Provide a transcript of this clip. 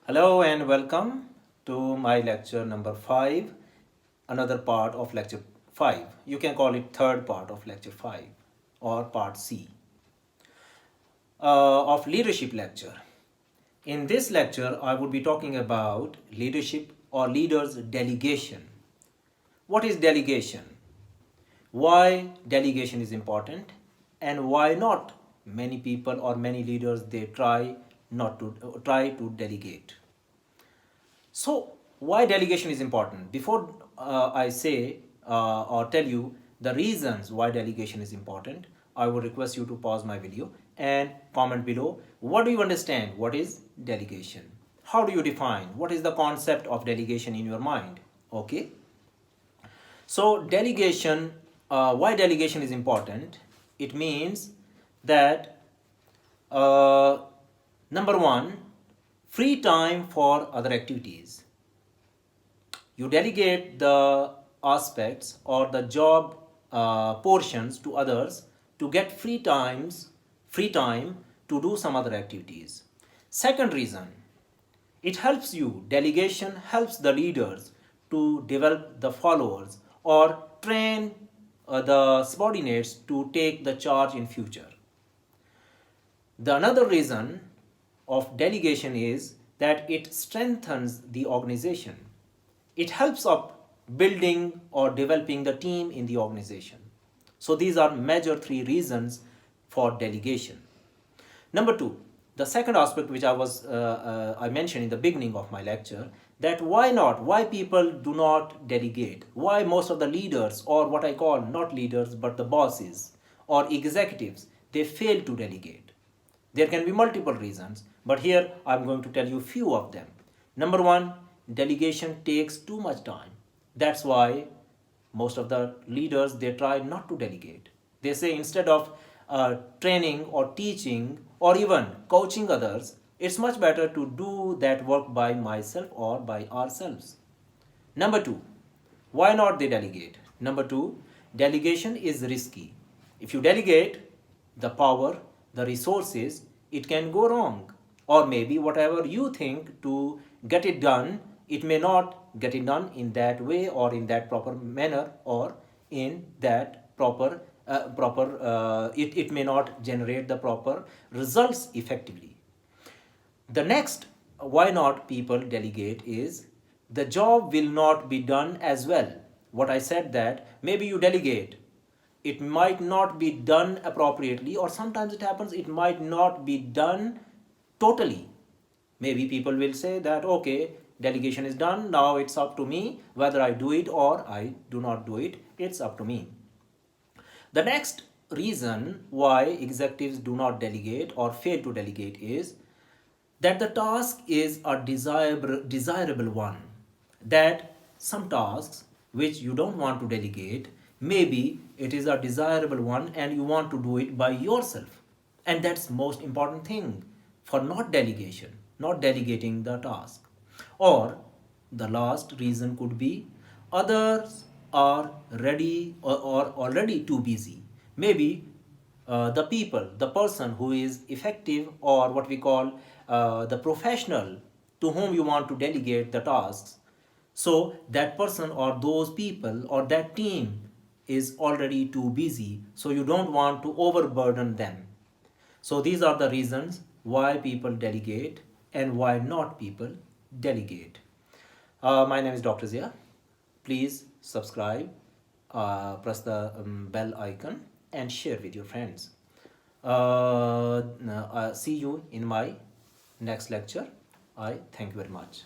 Hello and welcome to my lecture number 5, another part of lecture 5. You can call it third part of lecture 5 or part C of leadership lecture. In this lecture, I would be talking about leadership or leaders' delegation. What is delegation? Why delegation is important and why not many people or many leaders they try to delegate. So why delegation is important? Before I say or tell you the reasons why delegation is important, I would request you to pause my video and comment below. What do you understand? What is delegation? How do you define? What is the concept of delegation in your mind? Okay. So delegation, why delegation is important? It means that number one, free time for other activities. You delegate the aspects or the job portions to others to get free time to do some other activities. Second reason, it helps you. Delegation helps the leaders to develop the followers or train the subordinates to take the charge in future. The another reason of delegation is that it strengthens the organization. It helps up building or developing the team in the organization. So these are major 3 reasons for delegation. Number 2, the second aspect which I mentioned in the beginning of my lecture, that why people do not delegate, why most of the leaders, or what I call not leaders but the bosses or executives, they fail to delegate. There can be multiple reasons, but here I'm going to tell you few of them. Number 1, delegation takes too much time. That's why most of the leaders, they try not to delegate. They say instead of training or teaching or even coaching others, it's much better to do that work by myself or by ourselves. Number 2, why not they delegate? Number 2, delegation is risky. If you delegate the power, the resources, it can go wrong. Or maybe whatever you think to get it done, it may not get it done in that way or in that proper manner or in that proper it may not generate the proper results effectively. The next why not people delegate is the job will not be done as well. What I said, that maybe you delegate, it might not be done appropriately, or sometimes it happens it might not be done totally. Maybe people will say that okay, delegation is done, now it's up to me whether I do it or I do not do it. It's up to me. The next reason why executives do not delegate or fail to delegate is that the task is a desirable one. That some tasks which you don't want to delegate, maybe it is a desirable one and you want to do it by yourself. And that's most important thing for not delegating the task. Or the last reason could be others are ready or already too busy. Maybe the person who is effective, or what we call the professional to whom you want to delegate the tasks, so that person or those people or that team is already too busy, so you don't want to overburden them. So these are the reasons why people delegate and why not people delegate. My name is Dr. Zia. Please subscribe, press the bell icon and share with your friends. See you in my next lecture. I thank you very much.